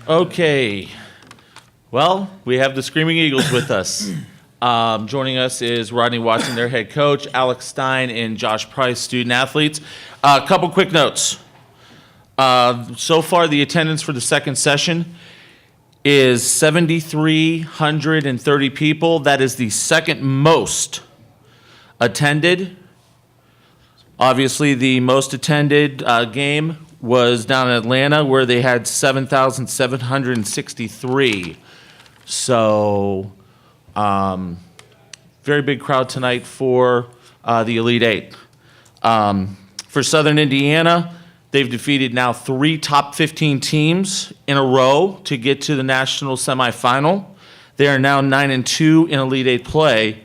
Okay. Well, we have the Screaming Eagles with us. Joining us is Rodney Watson, their head coach, Alex Stein, and Josh Price, student athletes. A couple quick notes. So far, the attendance for the second session is 7,330 people. That is the second most attended. Obviously, the most attended game was down in Atlanta, where they had 7,763. So, very big crowd tonight for the Elite Eight. For Southern Indiana, they've defeated now 3 top 15 teams in a row to get to the national semifinal. They are now 9-2 in Elite Eight play.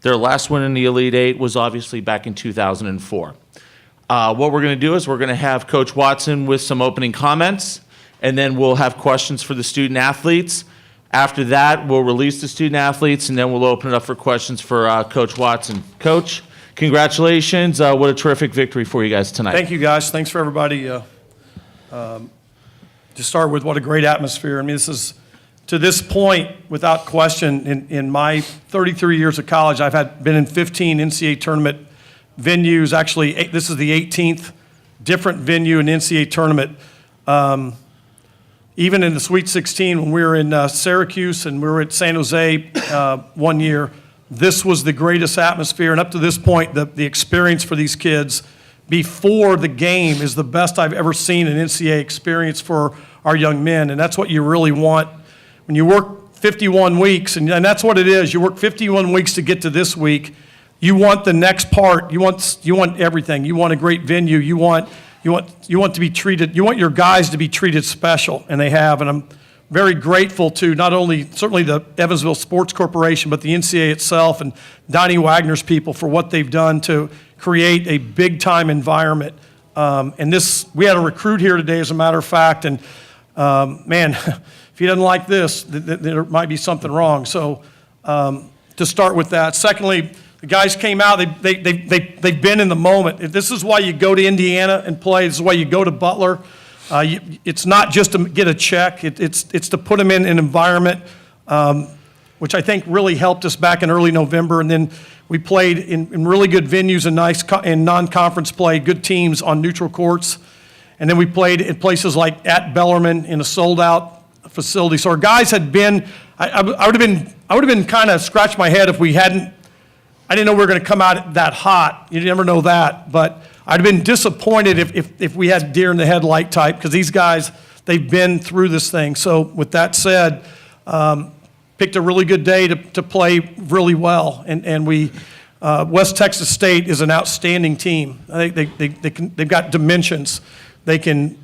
Their last win in the Elite Eight was obviously back in 2004. What we're going to do is we're going to have Coach Watson with some opening comments, and then we'll have questions for the student athletes. After that, we'll release the student athletes, and then we'll open it up for questions for Coach Watson. Coach, congratulations. What a terrific victory for you guys tonight. Thank you, guys. Thanks for everybody. To start with, what a great atmosphere. I mean, this is, to this point, without question, in my 33 years of college, I've been in 15 NCAA tournament venues. Actually, this is the 18th different venue in NCAA tournament. Even in the Sweet 16, when we were in Syracuse and we were at San Jose one year, this was the greatest atmosphere. And up to this point, the experience for these kids before the game is the best I've ever seen an NCAA experience for our young men. And that's what you really want. When you work 51 weeks, and that's what it is, you work 51 weeks to get to this week, you want the next part. You want everything. You want a great venue. You want to be treated. You want your guys to be treated special, and they have. And I'm very grateful to not only certainly the Evansville Sports Corporation, but the NCAA itself and Donnie Wagner's people for what they've done to create a big-time environment. And we had a recruit here today, as a matter of fact, and man, if he doesn't like this, there might be something wrong. So to start with that. Secondly, the guys came out. They've been in the moment. This is why you go to Indiana and play. This is why you go to Butler. It's not just to get a check. It's to put them in an environment, which I think really helped us back in early November. And then we played in really good venues and in non-conference play, good teams on neutral courts. And then we played in places like at Bellarmine in a sold-out facility. So our guys had been. I would have been kind of scratched my head if we hadn't. I didn't know we were going to come out that hot. You never know that. But I'd have been disappointed if we had deer in the headlight type, because these guys, they've been through this thing. So with that said, picked a really good day to play really well. And we, West Texas State is an outstanding team. They've got dimensions. They can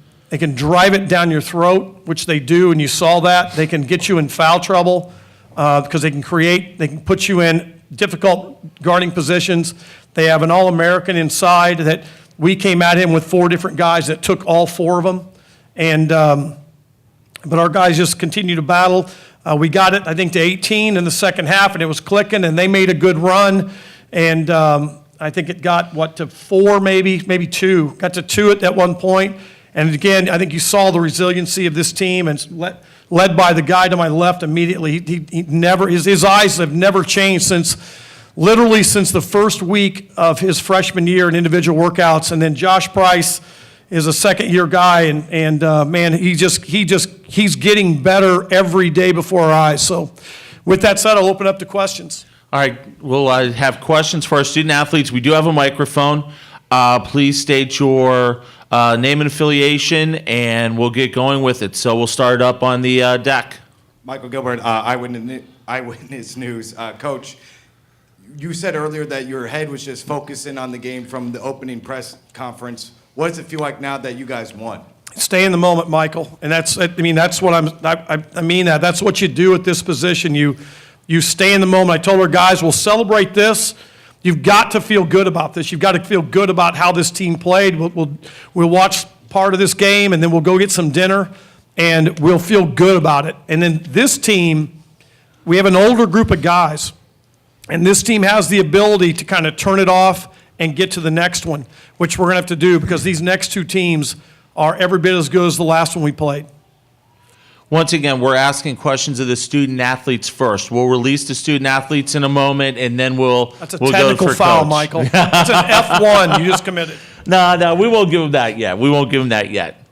drive it down your throat, which they do, and you saw that. They can get you in foul trouble because they can put you in difficult guarding positions. They have an All-American inside that we came at him with 4 different guys that took all 4 of them. And but our guys just continue to battle. We got it, I think, to 18 in the second half, and it was clicking, and they made a good run. And I think it got, to 4 maybe 2. Got to 2 at one point. And again, I think you saw the resiliency of this team, and led by the guy to my left immediately. His eyes have never changed since the first week of his freshman year in individual workouts. And then Josh Price is a second-year guy, and man, he's getting better every day before our eyes. So with that said, I'll open up to questions. All right, we'll have questions for our student athletes. We do have a microphone. Please state your name and affiliation, and we'll get going with it. So we'll start up on the deck. Michael Gilbert, Eyewitness News. Coach, you said earlier that your head was just focusing on the game from the opening press conference. What does it feel like now that you guys won? Stay in the moment, Michael. And that's what that's what you do at this position. You stay in the moment. I told our guys, we'll celebrate this. You've got to feel good about this. You've got to feel good about how this team played. We'll watch part of this game, and then we'll go get some dinner, and we'll feel good about it. And then this team, we have an older group of guys, and this team has the ability to kind of turn it off and get to the next one, which we're going to have to do, because these next 2 teams are every bit as good as the last one we played. Once again, we're asking questions of the student athletes first. We'll release the student athletes in a moment, and then we'll That's a we'll go technical for foul, Coach. Michael. It's an F1 you just committed. No, we won't give him that yet. We won't give him that yet.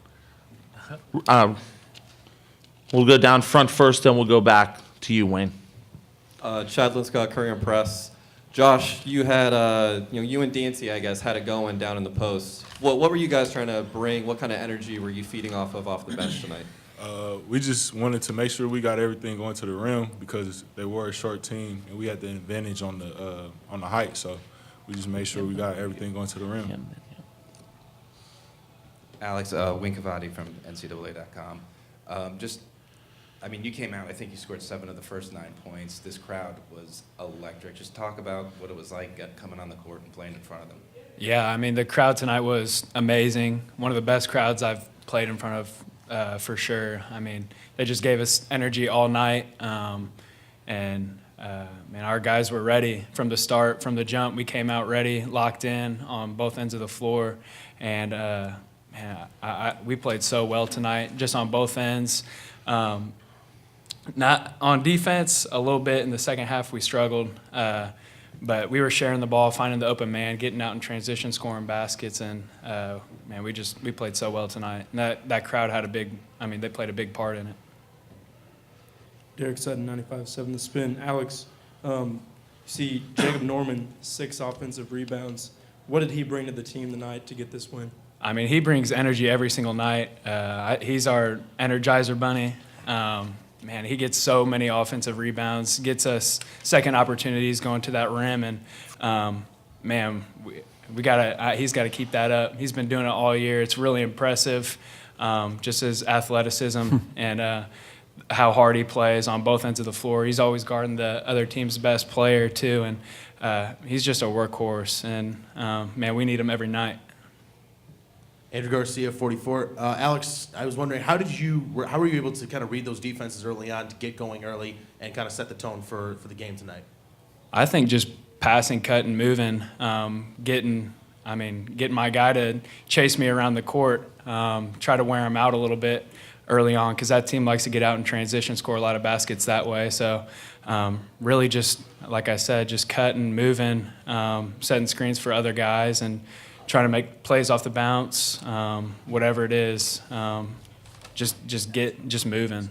We'll go down front first, then we'll go back to you, Wayne. Chad Linscott, Courier and Press. Josh, you had, you and Dancy, I guess, had it going down in the post. What were you guys trying to bring? What kind of energy were you feeding off the bench tonight? We just wanted to make sure we got everything going to the rim because they were a short team and we had the advantage on the height. So we just made sure we got everything going to the rim. Alex Winkavati from NCAA.com. You came out, I think you scored 7 of the first 9 points. This crowd was electric. Just talk about what it was like coming on the court and playing in front of them. Yeah, the crowd tonight was amazing. One of the best crowds I've played in front of, for sure. They just gave us energy all night. Our guys were ready from the start, from the jump. We came out ready, locked in on both ends of the floor. And we played so well tonight, just on both ends. Not on defense, a little bit in the second half we struggled, but we were sharing the ball, finding the open man, getting out in transition, scoring baskets, and we played so well tonight. And that crowd had they played a big part in it. Derek Sutton, 95.7 The Spin. Alex, see Jacob Norman, 6 offensive rebounds. What did he bring to the team tonight to get this win? He brings energy every single night. He's our Energizer Bunny. He gets so many offensive rebounds, gets us second opportunities going to that rim, and he's got to keep that up. He's been doing it all year. It's really impressive, just his athleticism and how hard he plays on both ends of the floor. He's always guarding the other team's best player too, and he's just a workhorse. And we need him every night. Andrew Garcia, 44. Alex, I was wondering, how were you able to kind of read those defenses early on to get going early and kind of set the tone for the game tonight? I think just passing, cutting, moving, getting my guy to chase me around the court, try to wear him out a little bit early on because that team likes to get out in transition, score a lot of baskets that way. So really just, like I said, just cutting, moving, setting screens for other guys, and trying to make plays off the bounce, whatever it is, just moving.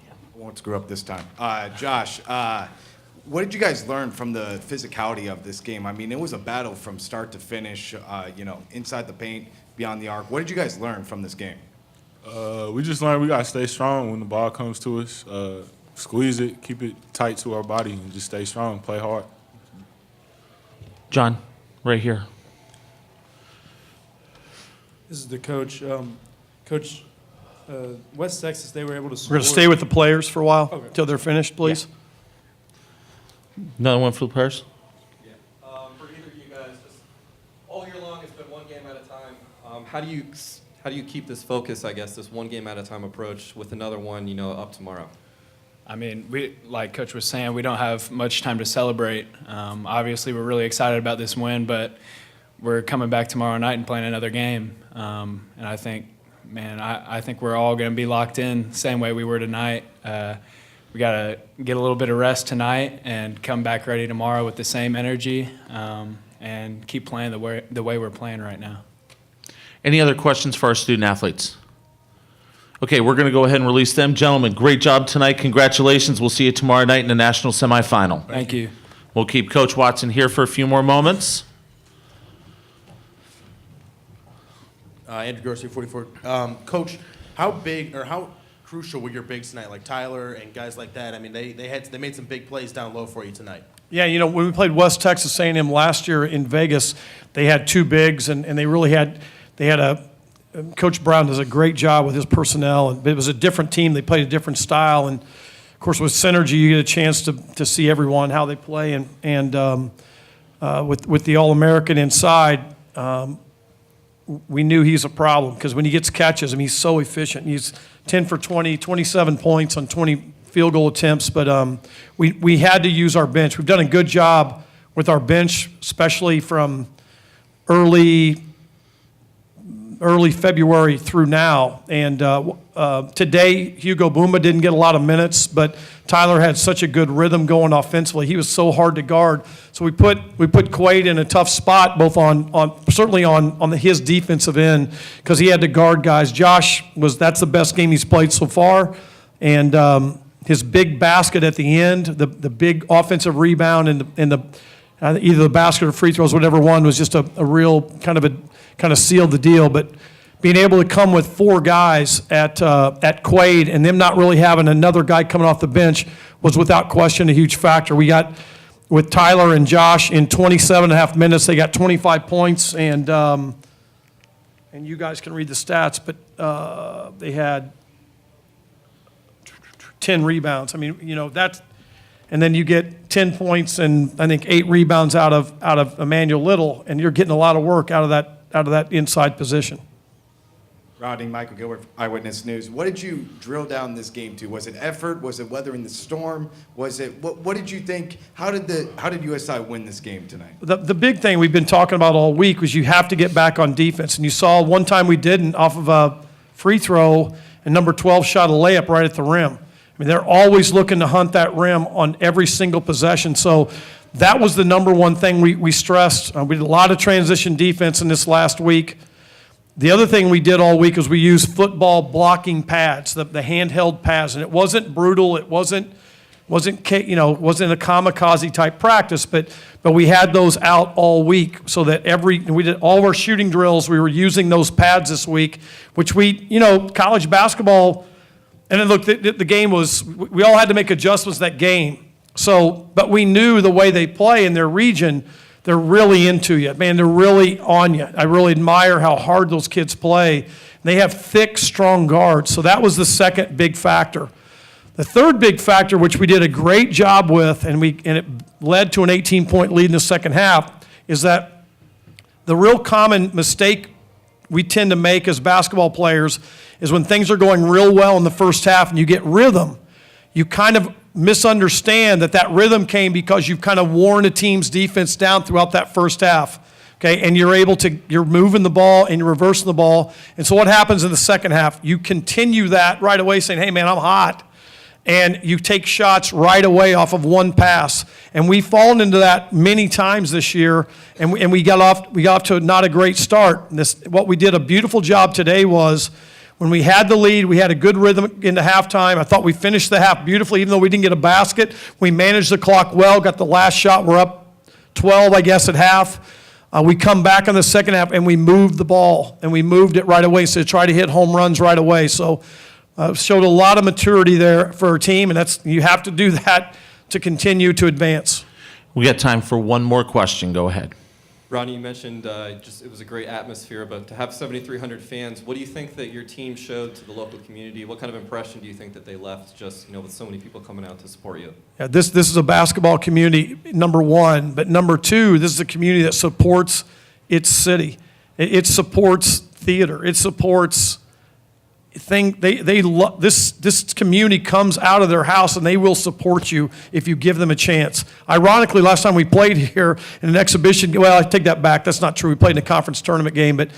I won't screw up this time. Josh, what did you guys learn from the physicality of this game? It was a battle from start to finish, inside the paint, beyond the arc. What did you guys learn from this game? We just learned we got to stay strong when the ball comes to us, squeeze it, keep it tight to our body, and just stay strong, play hard. John, right here. This is the coach. Coach, West Texas, they were able to We're score. going to stay with the players for a while Okay. until they're finished, please. Another one for the players? Yeah. For either of you guys, just all year long, it's been one game at a time. How do you keep this focus, I guess, this one game at a time approach with another one, up tomorrow? We, like Coach was saying, we don't have much time to celebrate. Obviously, we're really excited about this win, but we're coming back tomorrow night and playing another game. And I think, I think we're all going to be locked in the same way we were tonight. We got to get a little bit of rest tonight and come back ready tomorrow with the same energy and keep playing the way we're playing right now. Any other questions for our student athletes? Okay, we're going to go ahead and release them. Gentlemen, great job tonight. Congratulations. We'll see you tomorrow night in the national semifinal. Thank you. We'll keep Coach Watson here for a few more moments. Andrew Garcia, 44. Coach, how big or how crucial were your bigs tonight, like Tyler and guys like that? They made some big plays down low for you tonight. Yeah, when we played West Texas A&M last year in Vegas, they had 2 bigs, and they really had Coach Brown does a great job with his personnel, and it was a different team. They played a different style, and of course with Synergy, you get a chance to see everyone how they play, and with the All-American inside, we knew he's a problem because when he gets catches, he's so efficient. He's 10 for 20, 27 points on 20 field goal attempts, but we had to use our bench. We've done a good job with our bench, especially from early early February through now. And today, Hugo Boomba didn't get a lot of minutes, but Tyler had such a good rhythm going offensively. He was so hard to guard. So we put Quaid in a tough spot, both certainly on his defensive end, because he had to guard guys. That's the best game he's played so far. And his big basket at the end, the big offensive rebound and either the basket or free throws, whatever one, was just a real kind of sealed the deal. But being able to come with 4 guys at Quaid and them not really having another guy coming off the bench was without question a huge factor. We got, with Tyler and Josh, in 27 and a half minutes, they got 25 points, and you guys can read the stats, but they had 10 rebounds. I mean, that's, and then you get 10 points and I think 8 rebounds out of Emmanuel Little, and you're getting a lot of work out of that inside position. Rodney, Michael Gilbert, Eyewitness News. What did you drill down this game to? Was it effort? Was it weathering the storm? Was it what did you think? How did USI win this game tonight? The big thing we've been talking about all week was you have to get back on defense, and you saw one time we didn't off of a free throw, and number 12 shot a layup right at the rim. I mean, they're always looking to hunt that rim on every single possession. So that was the number one thing we stressed. We did a lot of transition defense in this last week. The other thing we did all week was we used football blocking pads, the handheld pads, and it wasn't brutal. It wasn't a kamikaze type practice, but we had those out all week so that we did all of our shooting drills. We were using those pads this week, which college basketball. And then look, the game was, we all had to make adjustments that game. So, but we knew the way they play in their region, they're really into you. Man, they're really on you. I really admire how hard those kids play. They have thick, strong guards. So that was the second big factor. The third big factor, which we did a great job with, and it led to an 18-point lead in the second half, is that the real common mistake we tend to make as basketball players is when things are going real well in the first half and you get rhythm, you kind of misunderstand that rhythm came because you've kind of worn a team's defense down throughout that first half, okay? And you're moving the ball and you're reversing the ball. And so what happens in the second half? You continue that right away saying, hey, man, I'm hot. And you take shots right away off of one pass. And we've fallen into that many times this year, and we got off to not a great start. What we did a beautiful job today was when we had the lead, we had a good rhythm into halftime. I thought we finished the half beautifully, even though we didn't get a basket. We managed the clock well, got the last shot. We're up 12, I guess, at half. We come back in the second half, and we moved the ball, and we moved it right away, so try to hit home runs right away. So showed a lot of maturity there for our team, and you have to do that to continue to advance. We got time for one more question. Go ahead. Rodney, you mentioned it was a great atmosphere, but to have 7,300 fans, what do you think that your team showed to the local community? What kind of impression do you think that they left just, with so many people coming out to support you? Yeah, this is a basketball community, number one, but number two, this is a community that supports its city. It supports theater. It supports this community comes out of their house and they will support you if you give them a chance. Ironically, last time we played here in an exhibition, well, I take that back. That's not true. We played in a conference tournament game, but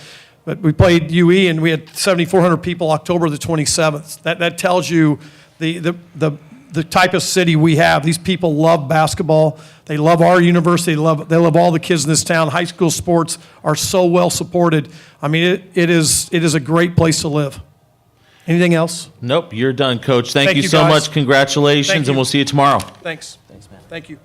we played UE and we had 7,400 people October the 27th. That tells you the type of city we have. These people love basketball. They love our university. They love all the kids in this town. High school sports are so well supported. I mean, it is a great place to live. Anything else? Nope, you're done, Coach. Thank you you, so guys. much. Congratulations, Thank you. and we'll see you tomorrow. Thanks. Thanks, man. Thank you.